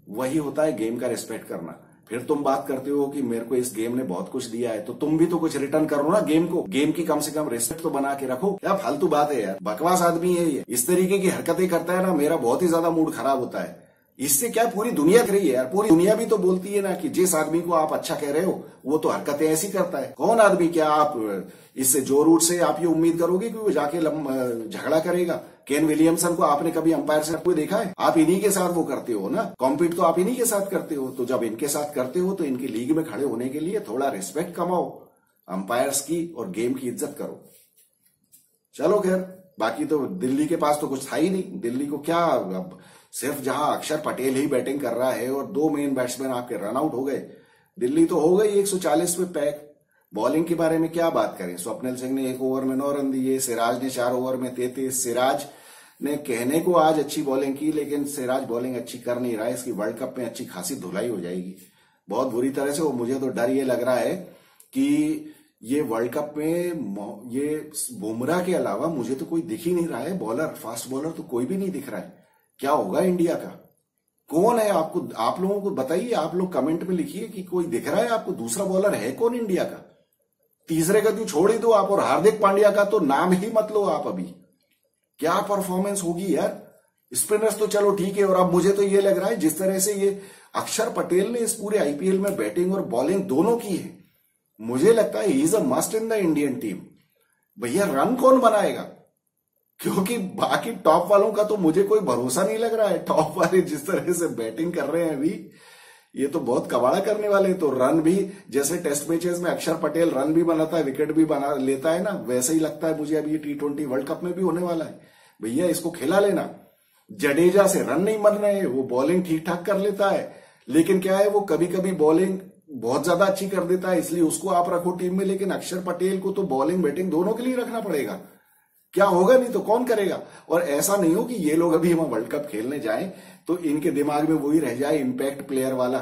वही होता है गेम का रिस्पेक्ट करना। फिर तुम बात करते हो कि मेरे को इस गेम ने बहुत कुछ दिया है, तो तुम भी तो कुछ रिटर्न करो ना गेम को। गेम की कम से कम रिस्पेक्ट तो बना के रखो। क्या फालतू बात है यार, बकवास आदमी है ये। इस तरीके की हरकतें करता है ना, मेरा बहुत ही ज्यादा मूड खराब होता है। इससे क्या पूरी दुनिया कर रही है यार, पूरी दुनिया भी तो बोलती है ना कि जिस आदमी को आप अच्छा कह रहे हो वो तो हरकतें ऐसी करता है। कौन आदमी, क्या आप इससे जो रूट से आप ये उम्मीद करोगे कि वो जाके झगड़ा करेगा? केन विलियमसन को आपने कभी अंपायर से कोई देखा है? आप इन्हीं के साथ वो करते हो ना, कॉम्पीट तो आप इन्हीं के साथ करते हो। तो जब इनके साथ करते हो तो इनकी लीग में खड़े होने के लिए थोड़ा रिस्पेक्ट कमाओ, अंपायर्स की और गेम की इज्जत करो। चलो खैर, बाकी तो दिल्ली के पास तो कुछ था ही नहीं। दिल्ली को क्या, अब सिर्फ जहां अक्षर पटेल ही बैटिंग कर रहा है और 2 मेन बैट्समैन आपके रन आउट हो गए, दिल्ली तो हो गई 140 पे पैक। बॉलिंग के बारे में क्या बात करें, स्वप्निल सिंह ने 1 ओवर में 9 रन दिए, सिराज ने 4 ओवर में 33। सिराज ने कहने को आज अच्छी बॉलिंग की, लेकिन सिराज बॉलिंग अच्छी कर नहीं रहा है। इसकी वर्ल्ड कप में अच्छी खासी धुलाई हो जाएगी बहुत बुरी तरह से। वो मुझे तो डर ये लग रहा है कि ये वर्ल्ड कप में ये बुमराह के अलावा मुझे तो कोई दिख ही नहीं रहा है बॉलर, फास्ट बॉलर तो कोई भी नहीं दिख रहा है। क्या होगा इंडिया का? कौन है आपको, आप लोगों को बताइए, आप लोग कमेंट में लिखिए कि कोई दिख रहा है आपको, दूसरा बॉलर है कौन इंडिया का? तीसरे का तो छोड़ ही दो आप, और हार्दिक पांड्या का तो नाम ही मत लो आप अभी। क्या परफॉर्मेंस होगी यार। स्पिनर्स तो चलो ठीक है, और अब मुझे तो ये लग रहा है जिस तरह से ये अक्षर पटेल ने इस पूरे आईपीएल में बैटिंग और बॉलिंग दोनों की है, मुझे लगता है he is a must in the Indian team. भैया रन कौन बनाएगा? क्योंकि बाकी टॉप वालों का तो मुझे कोई भरोसा नहीं लग रहा है। टॉप वाले जिस तरह से बैटिंग कर रहे हैं अभी, ये तो बहुत कबाड़ा करने वाले। तो रन भी, जैसे टेस्ट मैचेस में अक्षर पटेल रन भी बनाता है, विकेट भी बना लेता है ना, वैसे ही लगता है मुझे अभी ये T20 वर्ल्ड कप में भी होने वाला है। भैया इसको खिला लेना। जडेजा से रन नहीं बन रहे हैं, वो बॉलिंग ठीक ठाक कर लेता है, लेकिन क्या है वो कभी कभी बॉलिंग बहुत ज्यादा अच्छी कर देता है, इसलिए उसको आप रखो टीम में। लेकिन अक्षर पटेल को तो बॉलिंग बैटिंग दोनों के लिए रखना पड़ेगा। क्या होगा, नहीं तो कौन करेगा? और ऐसा नहीं हो कि ये लोग अभी हम वर्ल्ड कप खेलने जाएं तो इनके दिमाग में वही रह जाए, इंपैक्ट प्लेयर वाला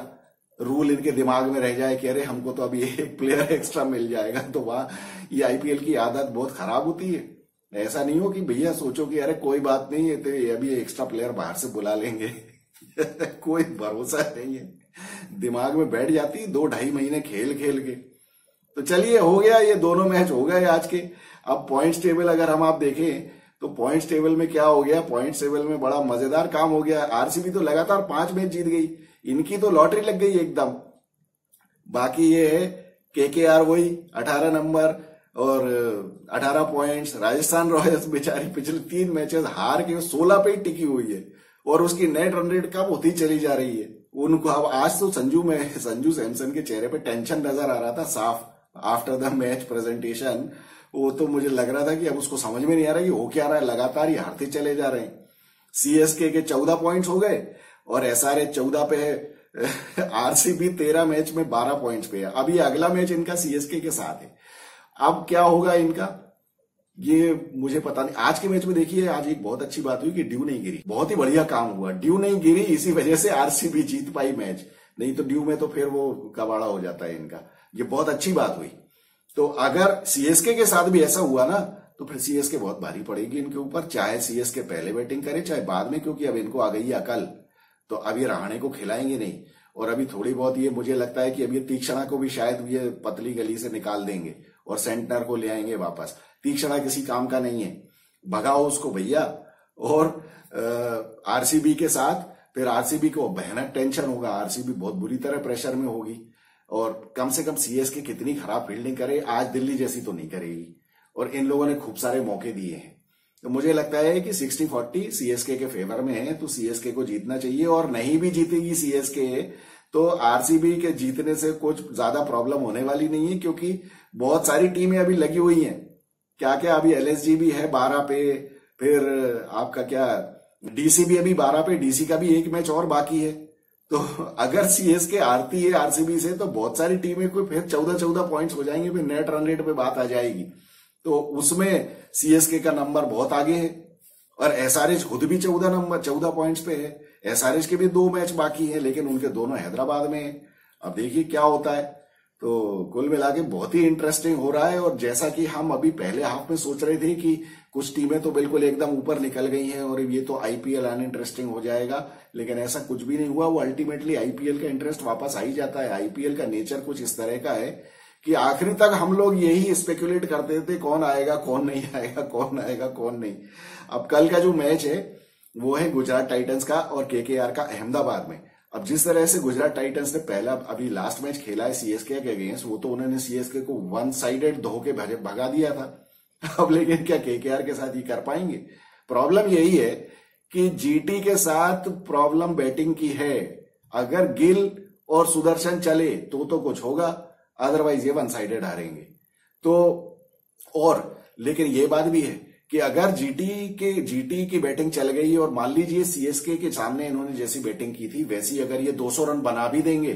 रूल इनके दिमाग में रह जाए कि अरे हमको तो अभी 1 प्लेयर एक्स्ट्रा मिल जाएगा। तो वहां ये आईपीएल की आदत बहुत खराब होती है। ऐसा नहीं हो कि भैया सोचो कि अरे कोई बात नहीं है, तो अभी एक्स्ट्रा प्लेयर बाहर से बुला लेंगे। कोई भरोसा नहीं है, दिमाग में बैठ जाती 2-2.5 महीने खेल खेल के। तो चलिए, हो गया, ये दोनों मैच हो गए आज के। अब पॉइंट्स टेबल अगर हम आप देखें तो पॉइंट्स टेबल में क्या हो गया, पॉइंट्स टेबल में बड़ा मजेदार काम हो गया। आरसीबी तो लगातार 5 मैच जीत गई, इनकी तो लॉटरी लग गई एकदम। बाकी ये है केकेआर वही 18 नंबर और 18 पॉइंट्स। राजस्थान रॉयल्स बेचारी पिछले 3 मैचेस हार के 16 पे ही टिकी हुई है और उसकी नेट रन रेट कम होती चली जा रही है। उनको अब आज तो संजू सैमसन के चेहरे पे टेंशन नजर आ रहा था साफ आफ्टर द मैच प्रेजेंटेशन। वो तो मुझे लग रहा था कि अब उसको समझ में नहीं आ रहा कि हो क्या रहा है, लगातार ही हारते चले जा रहे हैं। सीएसके के 14 पॉइंट्स हो गए और एसआरएच 14 पे है। आरसीबी 13 मैच में 12 पॉइंट्स पे है। अभी अगला मैच इनका सीएसके के साथ है। अब क्या होगा इनका, ये मुझे पता नहीं। आज के मैच में देखिए, आज एक बहुत अच्छी बात हुई कि ड्यू नहीं गिरी, बहुत ही बढ़िया काम हुआ। ड्यू नहीं गिरी, इसी वजह से आरसीबी जीत पाई मैच, नहीं तो ड्यू में तो फिर वो कबाड़ा हो जाता है इनका। ये बहुत अच्छी बात हुई। तो अगर सीएसके के साथ भी ऐसा हुआ ना तो फिर सीएसके बहुत भारी पड़ेगी इनके ऊपर, चाहे सीएसके पहले बैटिंग करे चाहे बाद में, क्योंकि अब इनको आ गई है अकल। तो अब ये रहाणे को खिलाएंगे नहीं, और अभी थोड़ी बहुत ये मुझे लगता है कि अब ये तीक्षणा को भी शायद ये पतली गली से निकाल देंगे और सेंटर को ले आएंगे वापस। तीक्षणा किसी काम का नहीं है, भगाओ उसको भैया। और आरसीबी के साथ फिर आरसीबी को भयानक टेंशन होगा, आरसीबी बहुत बुरी तरह प्रेशर में होगी। और कम से कम सीएसके कितनी खराब फील्डिंग करे, आज दिल्ली जैसी तो नहीं करेगी। और इन लोगों ने खूब सारे मौके दिए हैं, तो मुझे लगता है कि 60-40 सीएसके के फेवर में है, तो सीएसके को जीतना चाहिए। और नहीं भी जीतेगी सीएसके तो आरसीबी के जीतने से कुछ ज्यादा प्रॉब्लम होने वाली नहीं है, क्योंकि बहुत सारी टीमें अभी लगी हुई हैं। क्या क्या अभी एलएसजी भी है 12 पे, फिर आपका क्या डीसी भी अभी 12 पे, डीसी का भी एक मैच और बाकी है। तो अगर सीएसके हारती है आरसीबी से तो बहुत सारी टीमें को फिर 14-14 पॉइंट्स हो जाएंगे, फिर नेट रन रेट पे बात आ जाएगी। तो उसमें सीएसके का नंबर बहुत आगे है और एसआरएच खुद भी 14 पॉइंट्स पे है। एसआरएच के भी 2 मैच बाकी है, लेकिन उनके दोनों हैदराबाद में है। अब देखिए क्या होता है। तो कुल मिला के बहुत ही इंटरेस्टिंग हो रहा है। और जैसा कि हम अभी पहले हाफ में सोच रहे थे कि कुछ टीमें तो बिल्कुल एकदम ऊपर निकल गई हैं और ये तो आईपीएल अनइंटरेस्टिंग हो जाएगा, लेकिन ऐसा कुछ भी नहीं हुआ। वो अल्टीमेटली आईपीएल का इंटरेस्ट वापस आ ही जाता है। आईपीएल का नेचर कुछ इस तरह का है कि आखिरी तक हम लोग यही स्पेकुलेट करते थे कौन आएगा कौन नहीं आएगा, कौन आएगा कौन नहीं। अब कल का जो मैच है वो है गुजरात टाइटंस का और केकेआर का अहमदाबाद में। अब जिस तरह से गुजरात टाइटंस ने पहला अभी लास्ट मैच खेला है सीएसके के अगेंस्ट, वो तो उन्होंने सीएसके को 1 साइडेड धो के भगा दिया था। अब लेकिन क्या केकेआर के साथ ये कर पाएंगे? प्रॉब्लम यही है कि जीटी के साथ प्रॉब्लम बैटिंग की है। अगर गिल और सुदर्शन चले तो कुछ होगा, अदरवाइज ये 1 साइडेड हारेंगे। तो और लेकिन ये बात भी है कि अगर जीटी की बैटिंग चल गई और मान लीजिए सीएसके के सामने इन्होंने जैसी बैटिंग की थी वैसी अगर ये 200 रन बना भी देंगे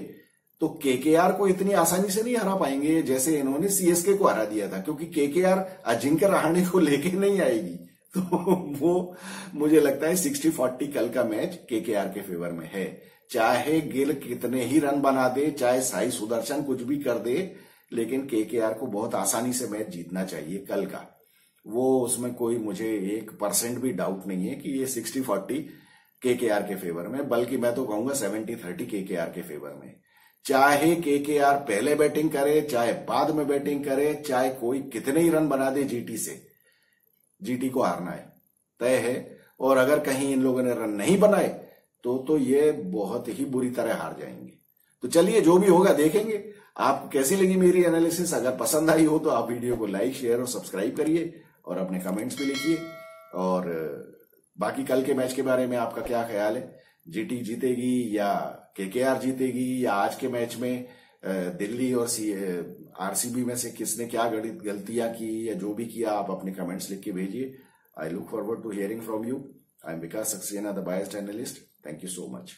तो केकेआर को इतनी आसानी से नहीं हरा पाएंगे जैसे इन्होंने सीएसके को हरा दिया था, क्योंकि केकेआर अजिंक्य रहाणे को लेके नहीं आएगी। तो वो मुझे लगता है 60-40 कल का मैच केकेआर के फेवर में है। चाहे गिल कितने ही रन बना दे, चाहे साई सुदर्शन कुछ भी कर दे, लेकिन केकेआर को बहुत आसानी से मैच जीतना चाहिए कल का। वो उसमें कोई मुझे 1% भी डाउट नहीं है कि ये 60-40 केकेआर के फेवर में, बल्कि मैं तो कहूंगा 70-30 केकेआर के फेवर में। चाहे केकेआर पहले बैटिंग करे, चाहे बाद में बैटिंग करे, चाहे कोई कितने ही रन बना दे जीटी से, जीटी को हारना है तय है। और अगर कहीं इन लोगों ने रन नहीं बनाए तो ये बहुत ही बुरी तरह हार जाएंगे। तो चलिए जो भी होगा देखेंगे। आपको कैसी लगी मेरी एनालिसिस? अगर पसंद आई हो तो आप वीडियो को लाइक, शेयर और सब्सक्राइब करिए और अपने कमेंट्स भी लिखिए। और बाकी कल के मैच के बारे में आपका क्या ख्याल है? जीटी जीतेगी या केकेआर जीतेगी, या आज के मैच में दिल्ली और आरसीबी में से किसने क्या गलतियां की या जो भी किया, आप अपने कमेंट्स लिख के भेजिए। I look forward to hearing from you. I am Vikas Saxena, the biased analyst. Thank you so much.